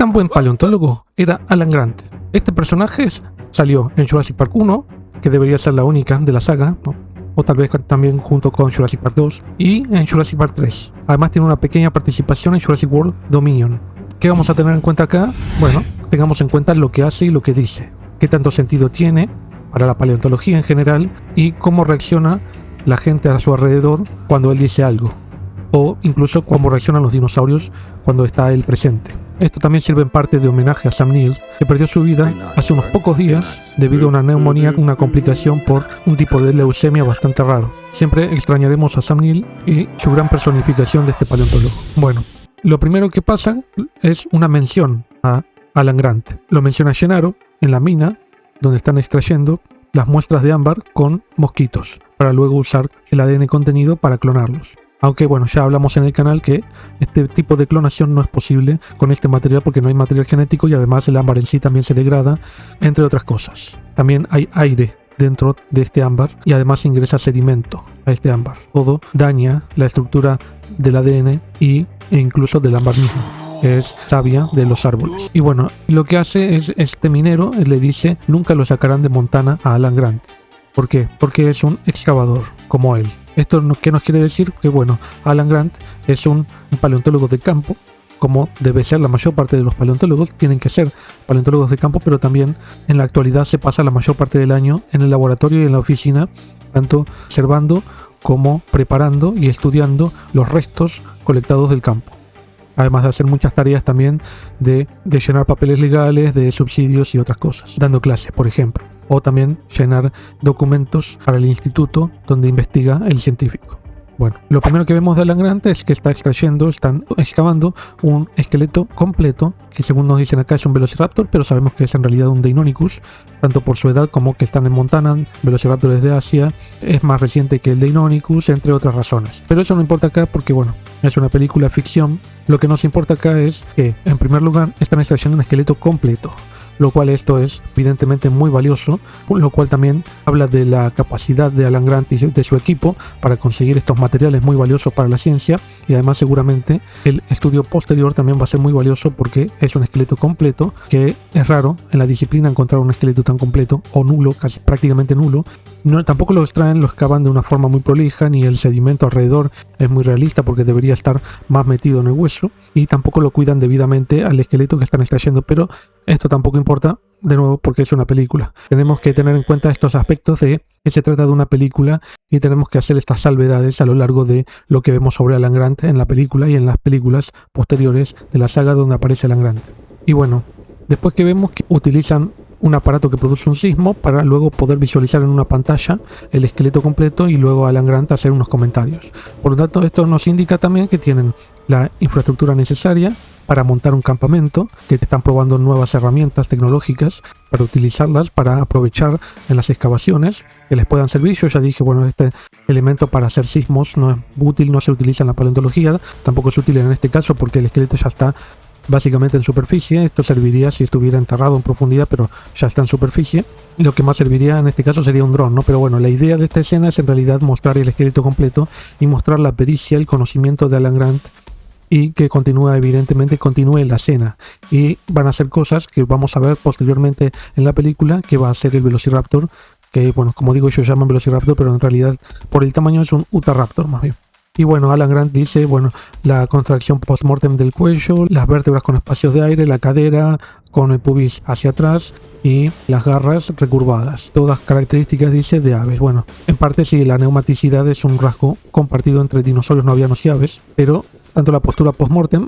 tan buen paleontólogo era Alan Grant. Este personaje salió en Jurassic Park 1, que debería ser la única de la saga, ¿no? O tal vez también junto con Jurassic Park 2, y en Jurassic Park 3. Además tiene una pequeña participación en Jurassic World Dominion. ¿Qué vamos a tener en cuenta acá? Bueno, tengamos en cuenta lo que hace y lo que dice, qué tanto sentido tiene para la paleontología en general y cómo reacciona la gente a su alrededor cuando él dice algo, o incluso cómo reaccionan los dinosaurios cuando está él presente. Esto también sirve en parte de homenaje a Sam Neill, que perdió su vida hace unos pocos días debido a una neumonía, una complicación por un tipo de leucemia bastante raro. Siempre extrañaremos a Sam Neill y su gran personificación de este paleontólogo. Bueno, lo primero que pasa es una mención a Alan Grant. Lo menciona Gennaro en la mina donde están extrayendo las muestras de ámbar con mosquitos para luego usar el ADN contenido para clonarlos. Aunque bueno, ya hablamos en el canal que este tipo de clonación no es posible con este material porque no hay material genético y además el ámbar en sí también se degrada, entre otras cosas. También hay aire dentro de este ámbar y además ingresa sedimento a este ámbar. Todo daña la estructura del ADN e incluso del ámbar mismo. Es savia de los árboles. Y bueno, lo que hace es este minero le dice: nunca lo sacarán de Montana a Alan Grant. ¿Por qué? Porque es un excavador como él. ¿Esto qué nos quiere decir? Que bueno, Alan Grant es un paleontólogo de campo, como debe ser la mayor parte de los paleontólogos. Tienen que ser paleontólogos de campo, pero también en la actualidad se pasa la mayor parte del año en el laboratorio y en la oficina, tanto observando como preparando y estudiando los restos colectados del campo. Además de hacer muchas tareas también de llenar papeles legales, de subsidios y otras cosas, dando clases, por ejemplo. O también llenar documentos para el instituto donde investiga el científico. Bueno, lo primero que vemos de Alan Grant es que están excavando un esqueleto completo, que según nos dicen acá es un Velociraptor, pero sabemos que es en realidad un Deinonychus, tanto por su edad como que están en Montana. Velociraptor es de Asia, es más reciente que el Deinonychus, entre otras razones. Pero eso no importa acá porque bueno, es una película ficción. Lo que nos importa acá es que, en primer lugar, están extrayendo un esqueleto completo, lo cual esto es evidentemente muy valioso, lo cual también habla de la capacidad de Alan Grant y de su equipo para conseguir estos materiales muy valiosos para la ciencia, y además seguramente el estudio posterior también va a ser muy valioso porque es un esqueleto completo, que es raro en la disciplina encontrar un esqueleto tan completo, o nulo, casi prácticamente nulo. No, tampoco lo extraen, lo excavan de una forma muy prolija, ni el sedimento alrededor es muy realista porque debería estar más metido en el hueso, y tampoco lo cuidan debidamente al esqueleto que están extrayendo, pero esto tampoco importa, de nuevo, porque es una película. Tenemos que tener en cuenta estos aspectos de que se trata de una película y tenemos que hacer estas salvedades a lo largo de lo que vemos sobre Alan Grant en la película y en las películas posteriores de la saga donde aparece Alan Grant. Y bueno, después que vemos que utilizan un aparato que produce un sismo para luego poder visualizar en una pantalla el esqueleto completo y luego Alan Grant hacer unos comentarios. Por lo tanto, esto nos indica también que tienen la infraestructura necesaria para montar un campamento, que están probando nuevas herramientas tecnológicas para utilizarlas, para aprovechar en las excavaciones que les puedan servir. Yo ya dije, bueno, este elemento para hacer sismos no es útil, no se utiliza en la paleontología, tampoco es útil en este caso porque el esqueleto ya está básicamente en superficie. Esto serviría si estuviera enterrado en profundidad, pero ya está en superficie. Lo que más serviría en este caso sería un dron, ¿no? Pero bueno, la idea de esta escena es en realidad mostrar el esqueleto completo y mostrar la pericia, el conocimiento de Alan Grant, y que evidentemente continúe la escena. Y van a hacer cosas que vamos a ver posteriormente en la película, que va a ser el Velociraptor, que bueno, como digo, ellos llaman Velociraptor, pero en realidad por el tamaño es un Utahraptor más bien. Y bueno, Alan Grant dice, bueno, la contracción post-mortem del cuello, las vértebras con espacios de aire, la cadera con el pubis hacia atrás y las garras recurvadas. Todas características, dice, de aves. Bueno, en parte sí, la neumaticidad es un rasgo compartido entre dinosaurios no avianos y aves, pero tanto la postura post-mortem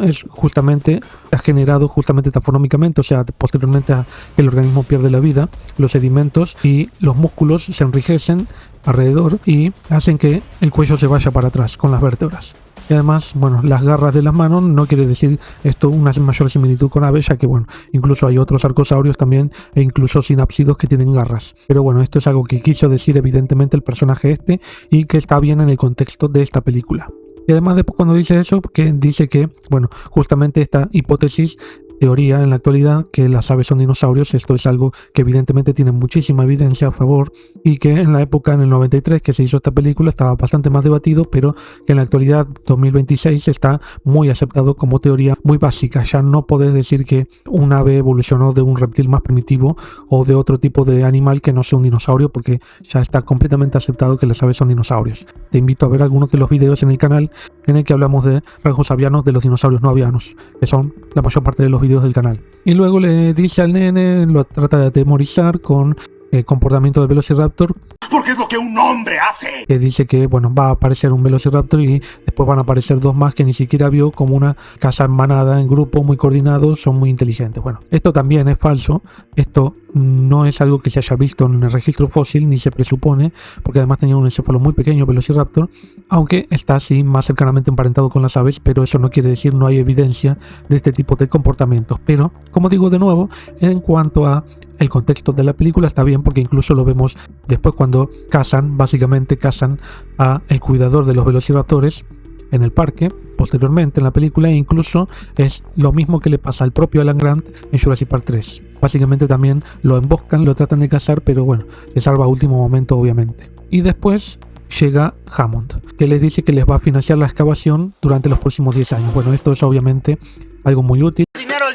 ha generado justamente tafonómicamente, o sea, posteriormente a que el organismo pierde la vida, los sedimentos y los músculos se enrijecen alrededor y hacen que el cuello se vaya para atrás con las vértebras. Y además, bueno, las garras de las manos no quiere decir esto una mayor similitud con aves, ya que bueno, incluso hay otros arcosaurios también e incluso sinápsidos que tienen garras. Pero bueno, esto es algo que quiso decir evidentemente el personaje este y que está bien en el contexto de esta película. Y además después cuando dice eso, que dice que, bueno, justamente esta hipótesis teoría en la actualidad que las aves son dinosaurios. Esto es algo que evidentemente tiene muchísima evidencia a favor y que en la época, en el 93 que se hizo esta película, estaba bastante más debatido, pero que en la actualidad, 2026, está muy aceptado como teoría muy básica. Ya no podés decir que un ave evolucionó de un reptil más primitivo o de otro tipo de animal que no sea un dinosaurio, porque ya está completamente aceptado que las aves son dinosaurios. Te invito a ver algunos de los videos en el canal en el que hablamos de rasgos avianos de los dinosaurios no avianos, que son la mayor parte de los videos del canal. Y luego le dice al nene, lo trata de atemorizar con el comportamiento del Velociraptor, porque es lo que un hombre hace. Que dice que bueno, va a aparecer un Velociraptor y después van a aparecer dos más que ni siquiera vio, como una caza en manada, en grupo, muy coordinados, son muy inteligentes. Bueno, esto también es falso. Esto no es algo que se haya visto en el registro fósil, ni se presupone, porque además tenía un encéfalo muy pequeño, Velociraptor, aunque está así más cercanamente emparentado con las aves, pero eso no quiere decir, no hay evidencia de este tipo de comportamientos. Pero, como digo de nuevo, en cuanto a el contexto de la película está bien, porque incluso lo vemos después cuando cazan, básicamente cazan a el cuidador de los velociraptores en el parque, posteriormente en la película, e incluso es lo mismo que le pasa al propio Alan Grant en Jurassic Park 3. Básicamente también lo emboscan, lo tratan de cazar, pero bueno, se salva a último momento obviamente. Y después llega Hammond, que les dice que les va a financiar la excavación durante los próximos 10 años. Bueno, esto es obviamente algo muy útil. Dinero.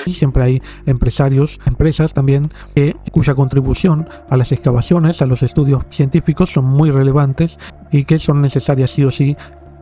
Y siempre hay empresarios, empresas también, cuya contribución a las excavaciones, a los estudios científicos son muy relevantes y que son necesarias sí o sí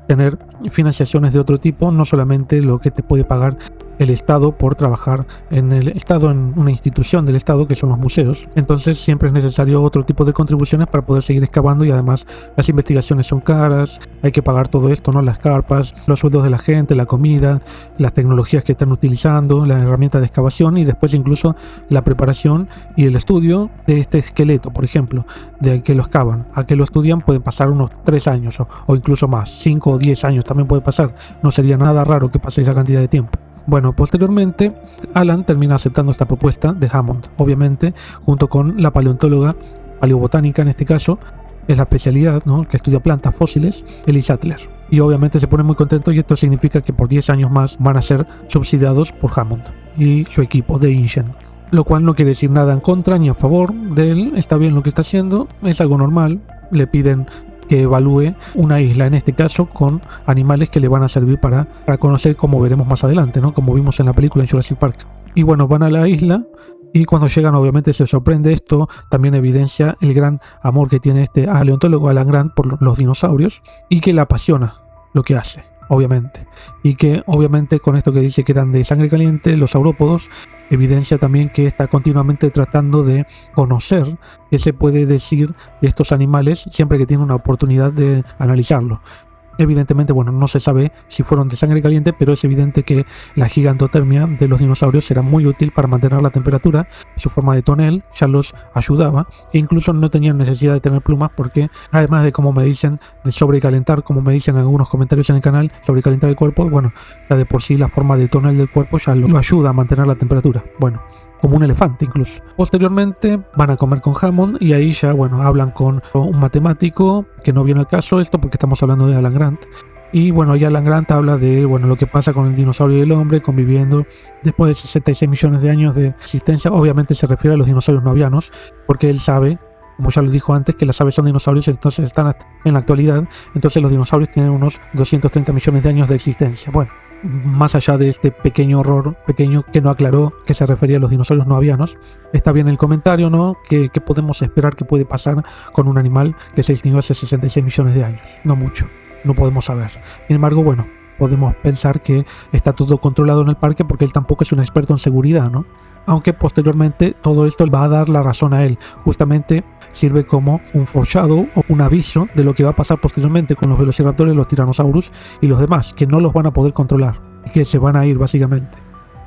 tener financiaciones de otro tipo, no solamente lo que te puede pagar el Estado por trabajar en el Estado, en una institución del Estado que son los museos. Entonces siempre es necesario otro tipo de contribuciones para poder seguir excavando, y además las investigaciones son caras, hay que pagar todo esto, ¿no? Las carpas, los sueldos de la gente, la comida, las tecnologías que están utilizando, las herramientas de excavación, y después incluso la preparación y el estudio de este esqueleto, por ejemplo, de que lo excavan a que lo estudian pueden pasar unos 3 años o incluso más, 5 o 10 años también puede pasar. No sería nada raro que pase esa cantidad de tiempo. Bueno, posteriormente Alan termina aceptando esta propuesta de Hammond, obviamente, junto con la paleontóloga, paleobotánica en este caso, es la especialidad, ¿no?, que estudia plantas fósiles, Ellie Sattler. Y obviamente se pone muy contento, y esto significa que por 10 años más van a ser subsidiados por Hammond y su equipo de InGen. Lo cual no quiere decir nada en contra ni a favor de él, está bien lo que está haciendo, es algo normal. Le piden que evalúe una isla, en este caso con animales que le van a servir para conocer, como veremos más adelante, ¿no?, como vimos en la película en Jurassic Park. Y bueno, van a la isla y cuando llegan obviamente se sorprende. Esto también evidencia el gran amor que tiene este paleontólogo Alan Grant por los dinosaurios, y que le apasiona lo que hace, obviamente, y que obviamente con esto que dice que eran de sangre caliente, los saurópodos, evidencia también que está continuamente tratando de conocer qué se puede decir de estos animales siempre que tiene una oportunidad de analizarlo. Evidentemente, bueno, no se sabe si fueron de sangre caliente, pero es evidente que la gigantotermia de los dinosaurios era muy útil para mantener la temperatura. Su forma de tonel ya los ayudaba, e incluso no tenían necesidad de tener plumas, porque además de, como me dicen, de sobrecalentar, como me dicen algunos comentarios en el canal, sobrecalentar el cuerpo, bueno, ya de por sí la forma de tonel del cuerpo ya lo ayuda a mantener la temperatura. Bueno, como un elefante incluso. Posteriormente van a comer con Hammond, y ahí ya, bueno, hablan con un matemático que no viene al caso esto porque estamos hablando de Alan Grant. Y bueno, ya Alan Grant habla de, bueno, lo que pasa con el dinosaurio y el hombre conviviendo después de 66 millones de años de existencia. Obviamente se refiere a los dinosaurios no avianos, porque él sabe, como ya lo dijo antes, que las aves son dinosaurios, entonces están en la actualidad. Entonces los dinosaurios tienen unos 230 millones de años de existencia. Bueno, más allá de este pequeño error, pequeño, que no aclaró que se refería a los dinosaurios no avianos, está bien el comentario, ¿no? ¿Qué podemos esperar que puede pasar con un animal que se extinguió hace 66 millones de años? No mucho, no podemos saber. Sin embargo, bueno, podemos pensar que está todo controlado en el parque, porque él tampoco es un experto en seguridad, ¿no? Aunque posteriormente todo esto va a dar la razón a él. Justamente sirve como un foreshadow o un aviso de lo que va a pasar posteriormente con los velociraptores, los tiranosaurus y los demás, que no los van a poder controlar, que se van a ir básicamente.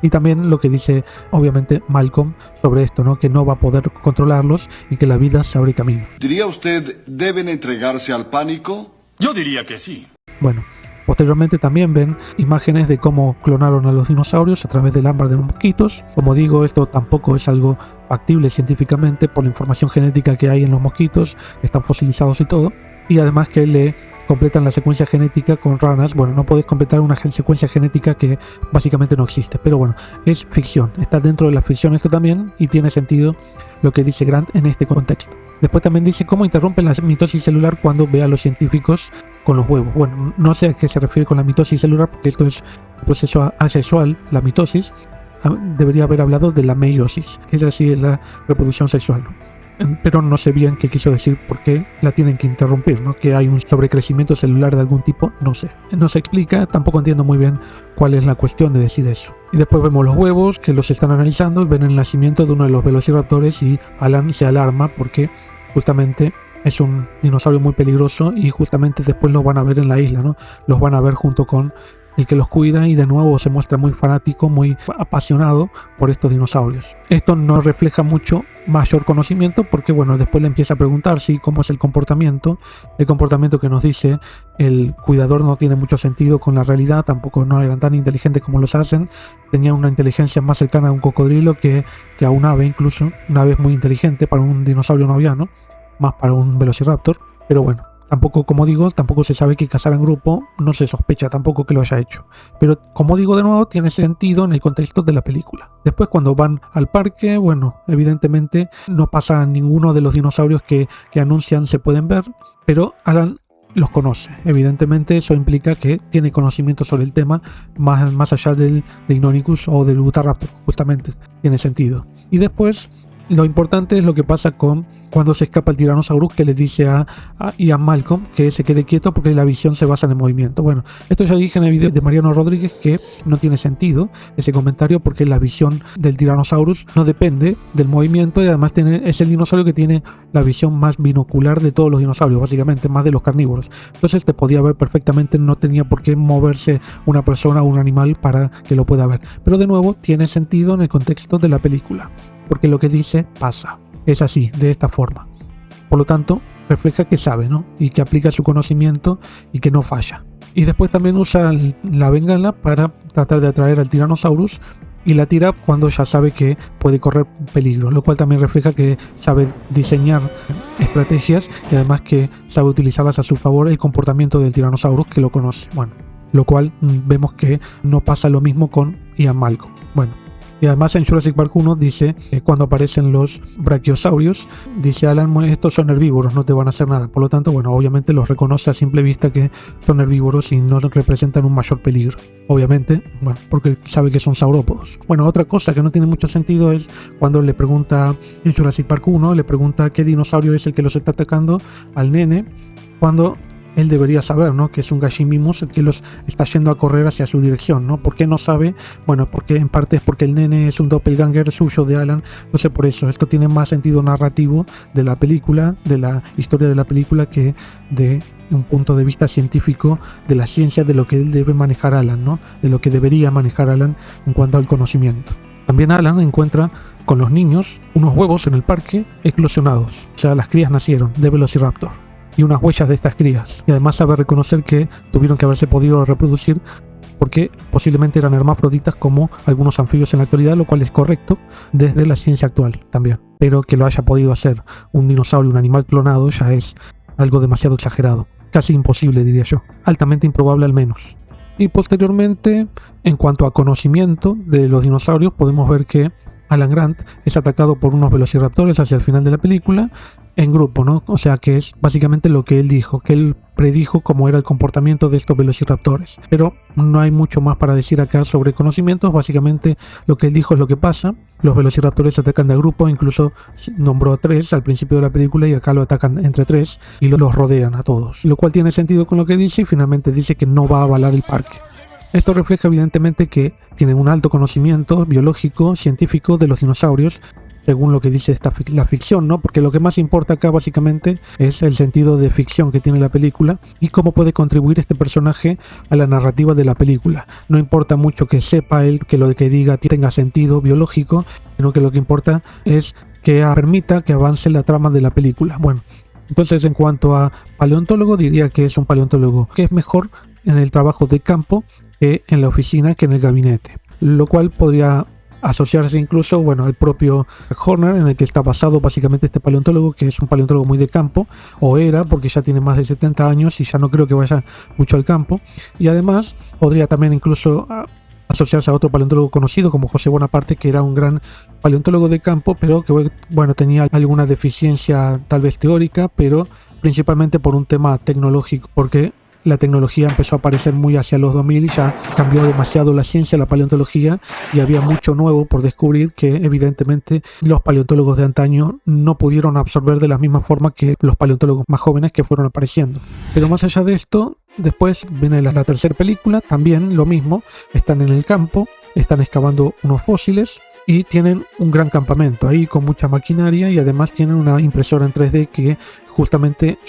Y también lo que dice obviamente Malcolm sobre esto, ¿no?, que no va a poder controlarlos y que la vida se abre camino. ¿Diría usted, deben entregarse al pánico? Yo diría que sí. Bueno, posteriormente también ven imágenes de cómo clonaron a los dinosaurios a través del ámbar de los mosquitos. Como digo, esto tampoco es algo factible científicamente por la información genética que hay en los mosquitos, que están fosilizados y todo. y además que le completan la secuencia genética con ranas. Bueno, no podéis completar una secuencia genética que básicamente no existe, pero bueno, es ficción, está dentro de la ficción esto también, y tiene sentido lo que dice Grant en este contexto. Después también dice cómo interrumpen la mitosis celular cuando ve a los científicos con los huevos. Bueno, no sé a qué se refiere con la mitosis celular, porque esto es un proceso asexual, la mitosis. Debería haber hablado de la meiosis, que es así la reproducción sexual, ¿no? Pero no sé bien qué quiso decir, por qué la tienen que interrumpir, ¿no? Que hay un sobrecrecimiento celular de algún tipo, no sé. No se explica, tampoco entiendo muy bien cuál es la cuestión de decir eso. Y después vemos los huevos, que los están analizando, ven el nacimiento de uno de los velociraptores y Alan se alarma porque justamente es un dinosaurio muy peligroso y justamente después los van a ver en la isla, ¿no? Los van a ver junto con el que los cuida, y de nuevo se muestra muy fanático, muy apasionado por estos dinosaurios. Esto no refleja mucho mayor conocimiento porque, bueno, después le empieza a preguntar cómo es el comportamiento que nos dice el cuidador no tiene mucho sentido con la realidad, tampoco no eran tan inteligentes como los hacen, tenían una inteligencia más cercana a un cocodrilo que a un ave, incluso un ave muy inteligente para un dinosaurio no aviano, más para un velociraptor, pero bueno. Tampoco, como digo, tampoco se sabe que cazar en grupo, no se sospecha tampoco que lo haya hecho. Pero, como digo de nuevo, tiene sentido en el contexto de la película. Después, cuando van al parque, bueno, evidentemente no pasa ninguno de los dinosaurios que anuncian se pueden ver, pero Alan los conoce. Evidentemente eso implica que tiene conocimiento sobre el tema, más allá del Deinonychus o del Utahraptor, justamente. Tiene sentido. Y después, lo importante es lo que pasa cuando se escapa el Tyrannosaurus, que le dice a Ian Malcolm que se quede quieto porque la visión se basa en el movimiento. Bueno, esto ya dije en el video de Mariano Rodríguez que no tiene sentido ese comentario porque la visión del Tyrannosaurus no depende del movimiento y además es el dinosaurio que tiene la visión más binocular de todos los dinosaurios, básicamente más de los carnívoros. Entonces te podía ver perfectamente, no tenía por qué moverse una persona o un animal para que lo pueda ver. Pero de nuevo tiene sentido en el contexto de la película, porque lo que dice pasa. Es así, de esta forma. Por lo tanto, refleja que sabe, ¿no? Y que aplica su conocimiento y que no falla. Y después también usa la bengala para tratar de atraer al Tyrannosaurus y la tira cuando ya sabe que puede correr peligro, lo cual también refleja que sabe diseñar estrategias y además que sabe utilizarlas a su favor el comportamiento del Tyrannosaurus, que lo conoce. Bueno, lo cual vemos que no pasa lo mismo con Ian Malcolm. Bueno. Y además en Jurassic Park 1 dice, cuando aparecen los brachiosaurios, dice Alan, estos son herbívoros, no te van a hacer nada. Por lo tanto, bueno, obviamente los reconoce a simple vista que son herbívoros y no representan un mayor peligro. Obviamente, bueno, porque sabe que son saurópodos. Bueno, otra cosa que no tiene mucho sentido es cuando le pregunta, en Jurassic Park 1, le pregunta qué dinosaurio es el que los está atacando al nene, cuando él debería saber, ¿no? Que es un Gallimimus el que los está yendo a correr hacia su dirección, ¿no? ¿Por qué no sabe? Bueno, porque en parte es porque el nene es un doppelganger suyo de Alan, no sé por eso. Esto tiene más sentido narrativo de la película, de la historia de la película, que de un punto de vista científico de la ciencia, de lo que él debe manejar Alan, ¿no? De lo que debería manejar Alan en cuanto al conocimiento. También Alan encuentra con los niños unos huevos en el parque eclosionados, o sea, las crías nacieron de Velociraptor, y unas huellas de estas crías, y además sabe reconocer que tuvieron que haberse podido reproducir porque posiblemente eran hermafroditas como algunos anfibios en la actualidad, lo cual es correcto desde la ciencia actual también, pero que lo haya podido hacer un dinosaurio, un animal clonado, ya es algo demasiado exagerado, casi imposible diría yo, altamente improbable al menos. Y posteriormente, en cuanto a conocimiento de los dinosaurios, podemos ver que Alan Grant es atacado por unos velociraptores hacia el final de la película en grupo, ¿no? O sea que es básicamente lo que él dijo, que él predijo cómo era el comportamiento de estos velociraptores. Pero no hay mucho más para decir acá sobre conocimientos, básicamente lo que él dijo es lo que pasa. Los velociraptores atacan de grupo, incluso nombró a 3 al principio de la película y acá lo atacan entre 3 y los rodean a todos. Lo cual tiene sentido con lo que dice y finalmente dice que no va a avalar el parque. Esto refleja evidentemente que tienen un alto conocimiento biológico, científico de los dinosaurios, según lo que dice la ficción, ¿no? Porque lo que más importa acá básicamente es el sentido de ficción que tiene la película y cómo puede contribuir este personaje a la narrativa de la película. No importa mucho que sepa él, que lo que diga tenga sentido biológico, sino que lo que importa es que permita que avance la trama de la película. Bueno, entonces en cuanto a paleontólogo, diría que es un paleontólogo que es mejor en el trabajo de campo que en la oficina, que en el gabinete, lo cual podría asociarse incluso, bueno, al propio Horner, en el que está basado básicamente este paleontólogo, que es un paleontólogo muy de campo, o era, porque ya tiene más de 70 años y ya no creo que vaya mucho al campo. Y además podría también incluso asociarse a otro paleontólogo conocido como José Bonaparte, que era un gran paleontólogo de campo, pero que, bueno, tenía alguna deficiencia tal vez teórica, pero principalmente por un tema tecnológico, porque la tecnología empezó a aparecer muy hacia los 2000 y ya cambió demasiado la ciencia, la paleontología, y había mucho nuevo por descubrir que evidentemente los paleontólogos de antaño no pudieron absorber de la misma forma que los paleontólogos más jóvenes que fueron apareciendo. Pero más allá de esto, después viene la tercera película, también lo mismo, están en el campo, están excavando unos fósiles y tienen un gran campamento ahí con mucha maquinaria, y además tienen una impresora en 3D que justamente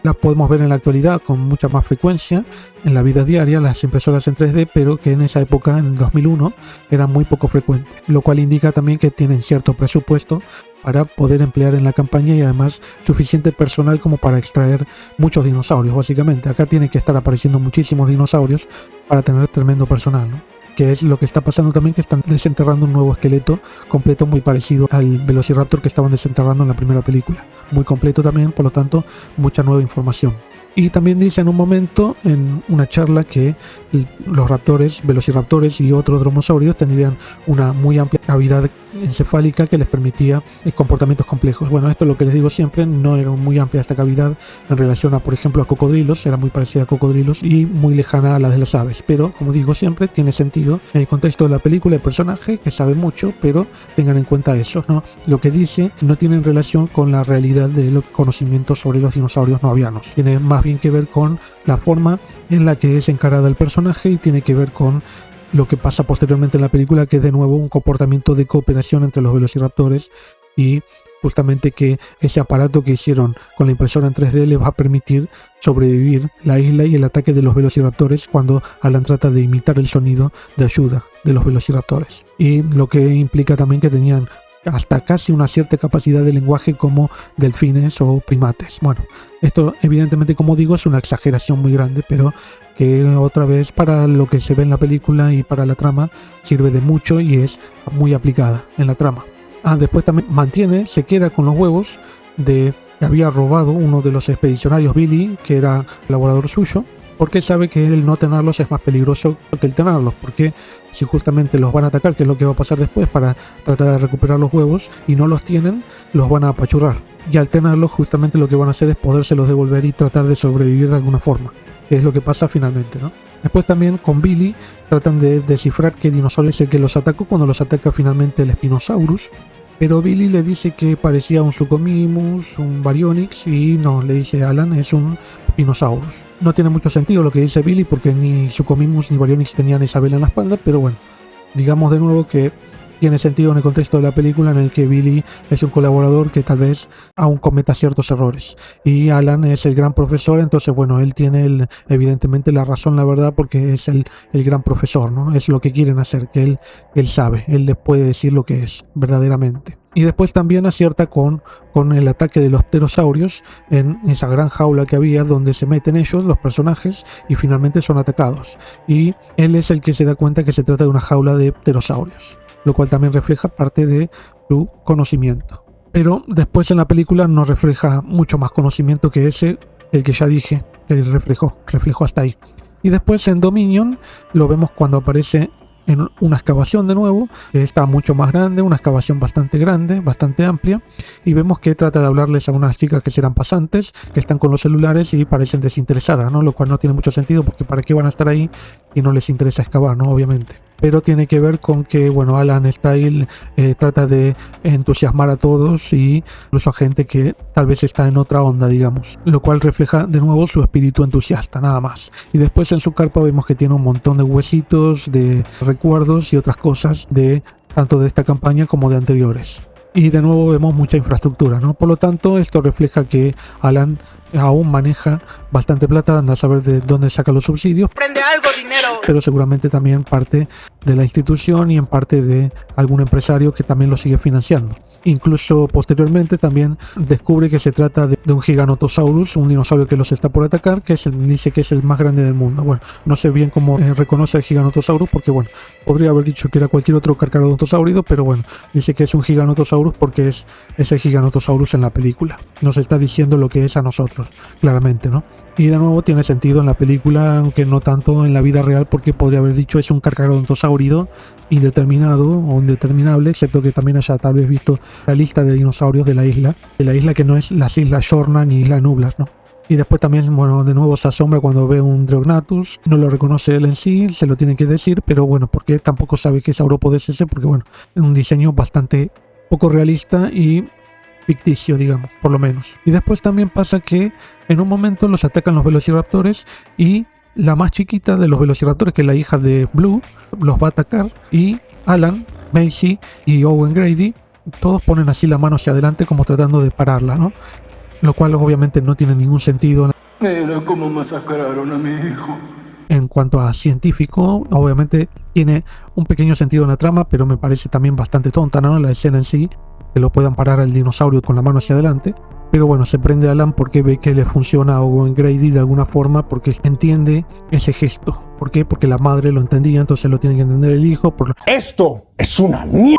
la podemos ver en la actualidad con mucha más frecuencia en la vida diaria, las impresoras en 3D, pero que en esa época, en 2001, eran muy poco frecuentes, lo cual indica también que tienen cierto presupuesto para poder emplear en la campaña y además suficiente personal como para extraer muchos dinosaurios, básicamente. Acá tiene que estar apareciendo muchísimos dinosaurios para tener tremendo personal, ¿no? Que es lo que está pasando también, que están desenterrando un nuevo esqueleto completo muy parecido al Velociraptor que estaban desenterrando en la primera película. Muy completo también, por lo tanto, mucha nueva información. Y también dice en un momento, en una charla, que los raptores, velociraptores y otros dromosaurios tendrían una muy amplia cavidad encefálica que les permitía comportamientos complejos. Bueno, esto es lo que les digo siempre, no era muy amplia esta cavidad en relación a, por ejemplo, a cocodrilos, era muy parecida a cocodrilos y muy lejana a la de las aves, pero como digo siempre, tiene sentido en el contexto de la película, el personaje que sabe mucho, pero tengan en cuenta eso, ¿no? Lo que dice no tiene relación con la realidad de los conocimientos sobre los dinosaurios no avianos, tiene más bien que ver con la forma en la que es encarada el personaje y tiene que ver con lo que pasa posteriormente en la película, que es de nuevo un comportamiento de cooperación entre los velociraptores, y justamente que ese aparato que hicieron con la impresora en 3D les va a permitir sobrevivir la isla y el ataque de los velociraptores cuando Alan trata de imitar el sonido de ayuda de los velociraptores, y lo que implica también que tenían hasta casi una cierta capacidad de lenguaje como delfines o primates. Bueno, esto evidentemente, como digo, es una exageración muy grande, pero que otra vez para lo que se ve en la película y para la trama sirve de mucho y es muy aplicada en la trama. Después también se queda con los huevos de que había robado uno de los expedicionarios, Billy, que era colaborador suyo, porque sabe que el no tenerlos es más peligroso que el tenerlos, porque si justamente los van a atacar, que es lo que va a pasar después, para tratar de recuperar los huevos, y no los tienen, los van a apachurrar. Y al tenerlos, justamente lo que van a hacer es podérselos devolver y tratar de sobrevivir de alguna forma, que es lo que pasa finalmente, ¿no? Después también con Billy tratan de descifrar qué dinosaurio es el que los atacó cuando los ataca finalmente el Spinosaurus, pero Billy le dice que parecía un Suchomimus, un Baryonyx, y no, le dice Alan, es un Spinosaurus. No tiene mucho sentido lo que dice Billy, porque ni Suchomimus ni Baryonyx tenían esa vela en la espalda, pero bueno, digamos de nuevo que tiene sentido en el contexto de la película, en el que Billy es un colaborador que tal vez aún cometa ciertos errores y Alan es el gran profesor, entonces bueno, él tiene evidentemente la razón, la verdad, porque es el gran profesor, ¿no? Es lo que quieren hacer, que él sabe, él les puede decir lo que es verdaderamente. Y después también acierta con el ataque de los pterosaurios en esa gran jaula que había, donde se meten ellos, los personajes, y finalmente son atacados. Y él es el que se da cuenta que se trata de una jaula de pterosaurios, lo cual también refleja parte de su conocimiento. Pero después en la película no refleja mucho más conocimiento que el que ya dije, que reflejó hasta ahí. Y después en Dominion lo vemos cuando aparece en una excavación de nuevo, que está mucho más grande, una excavación bastante grande, bastante amplia, y vemos que trata de hablarles a unas chicas que serán pasantes, que están con los celulares y parecen desinteresadas, ¿no? Lo cual no tiene mucho sentido, porque ¿para qué van a estar ahí y no les interesa excavar, ¿no? Obviamente. Pero tiene que ver con que, bueno, Alan Style trata de entusiasmar a todos y incluso a gente que tal vez está en otra onda, digamos, lo cual refleja de nuevo su espíritu entusiasta, nada más. Y después en su carpa vemos que tiene un montón de huesitos, de recuerdos y otras cosas de tanto de esta campaña como de anteriores. Y de nuevo vemos mucha infraestructura, ¿no? Por lo tanto, esto refleja que Alan aún maneja bastante plata, anda a saber de dónde saca los subsidios. Prende algo, dinero. Pero seguramente también parte de la institución y en parte de algún empresario que también lo sigue financiando. Incluso posteriormente también descubre que se trata de un Giganotosaurus, un dinosaurio que los está por atacar, que dice que es el más grande del mundo. Bueno, no sé bien cómo reconoce al Giganotosaurus, porque bueno, podría haber dicho que era cualquier otro carcharodontosáurido, pero bueno, dice que es un Giganotosaurus porque es el Giganotosaurus en la película. Nos está diciendo lo que es a nosotros, claramente, ¿no? Y de nuevo tiene sentido en la película, aunque no tanto en la vida real, porque podría haber dicho es un carcharodontosáurido indeterminado o indeterminable, excepto que también haya tal vez visto la lista de dinosaurios de la isla que no es las islas Shorna ni isla Nublar, ¿no? Y después también, bueno, de nuevo se asombra cuando ve un Dreognathus, no lo reconoce él en sí, se lo tiene que decir, pero bueno, porque tampoco sabe que es Sauropodes ese, porque bueno, es un diseño bastante poco realista y ficticio, digamos, por lo menos. Y después también pasa que en un momento los atacan los velociraptores y la más chiquita de los velociraptores, que es la hija de Blue, los va a atacar y Alan, Macy y Owen Grady todos ponen así la mano hacia adelante como tratando de pararla, ¿no? Lo cual obviamente no tiene ningún sentido. Mira cómo masacraron a mi hijo. En cuanto a científico, obviamente tiene un pequeño sentido en la trama, pero me parece también bastante tonta, ¿no? La escena en sí, que lo puedan parar al dinosaurio con la mano hacia adelante. Pero bueno, se prende Alan porque ve que le funciona a Owen Grady de alguna forma, porque entiende ese gesto. ¿Por qué? Porque la madre lo entendía, entonces lo tiene que entender el hijo. ¡Esto es una mierda!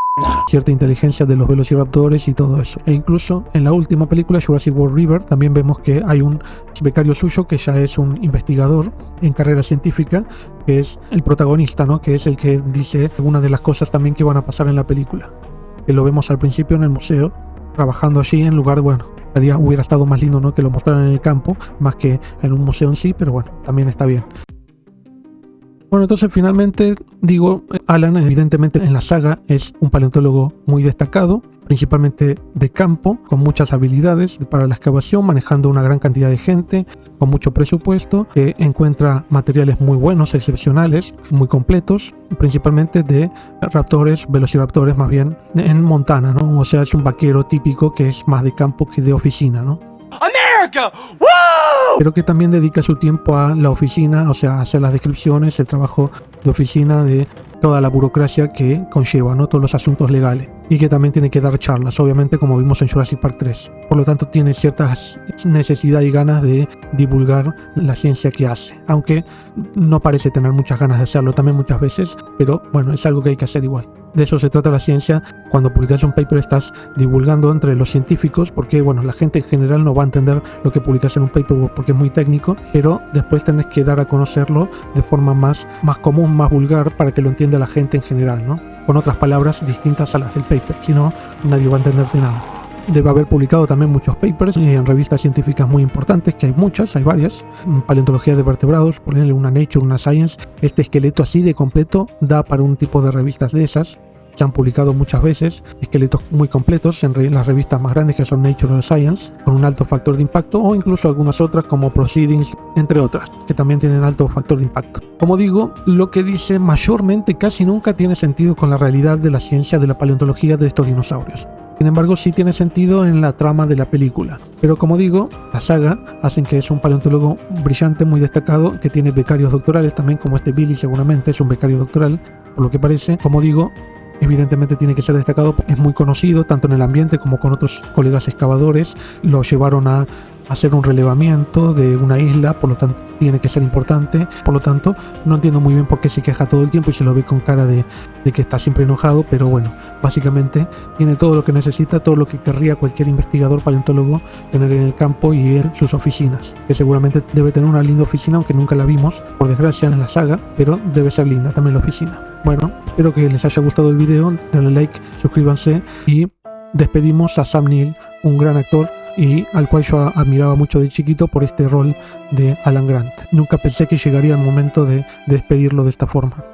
Cierta inteligencia de los velociraptores y todo eso. E incluso en la última película, Jurassic World River, también vemos que hay un becario suyo que ya es un investigador en carrera científica, que es el protagonista, ¿no? Que es el que dice una de las cosas también que van a pasar en la película. Que lo vemos al principio en el museo, trabajando allí en lugar, bueno, hubiera estado más lindo, ¿no? Que lo mostraran en el campo, más que en un museo en sí, pero bueno, también está bien. Bueno, entonces finalmente digo, Alan evidentemente en la saga es un paleontólogo muy destacado, principalmente de campo, con muchas habilidades para la excavación, manejando una gran cantidad de gente, con mucho presupuesto, que encuentra materiales muy buenos, excepcionales, muy completos, principalmente de raptores, velociraptores más bien, en Montana, ¿no? O sea, es un vaquero típico que es más de campo que de oficina, ¿no? ¡America! ¡Woo! Pero que también dedica su tiempo a la oficina, o sea, a hacer las descripciones, el trabajo de oficina, de toda la burocracia que conlleva, ¿no? Todos los asuntos legales. Y que también tiene que dar charlas, obviamente, como vimos en Jurassic Park 3. Por lo tanto, tiene ciertas necesidad y ganas de divulgar la ciencia que hace. Aunque no parece tener muchas ganas de hacerlo también muchas veces, pero bueno, es algo que hay que hacer igual. De eso se trata la ciencia. Cuando publicas un paper estás divulgando entre los científicos, porque bueno, la gente en general no va a entender lo que publicas en un paper porque es muy técnico, pero después tenés que dar a conocerlo de forma más común, más vulgar, para que lo entienda la gente en general, ¿no? Con otras palabras distintas a las del paper, si no, nadie va a entender de nada. Debe haber publicado también muchos papers en revistas científicas muy importantes, que hay muchas, hay varias. Paleontología de vertebrados, ponerle una Nature, una Science. Este esqueleto así de completo da para un tipo de revistas de esas. Se han publicado muchas veces esqueletos muy completos en las revistas más grandes, que son Nature o Science, con un alto factor de impacto, o incluso algunas otras como Proceedings, entre otras, que también tienen alto factor de impacto. Como digo, lo que dice mayormente casi nunca tiene sentido con la realidad de la ciencia de la paleontología de estos dinosaurios. Sin embargo, sí tiene sentido en la trama de la película. Pero como digo, la saga hacen que es un paleontólogo brillante, muy destacado, que tiene becarios doctorales también, como este Billy seguramente es un becario doctoral, por lo que parece. Como digo, evidentemente tiene que ser destacado, es muy conocido tanto en el ambiente como con otros colegas excavadores. Lo llevaron a hacer un relevamiento de una isla, por lo tanto tiene que ser importante. Por lo tanto, no entiendo muy bien por qué se queja todo el tiempo y se lo ve con cara de que está siempre enojado, pero bueno, básicamente tiene todo lo que necesita, todo lo que querría cualquier investigador paleontólogo tener en el campo y en sus oficinas, que seguramente debe tener una linda oficina, aunque nunca la vimos, por desgracia, en la saga, pero debe ser linda también la oficina. Bueno, espero que les haya gustado el video, denle like, suscríbanse y despedimos a Sam Neill, un gran actor y al cual yo admiraba mucho de chiquito por este rol de Alan Grant. Nunca pensé que llegaría el momento de despedirlo de esta forma.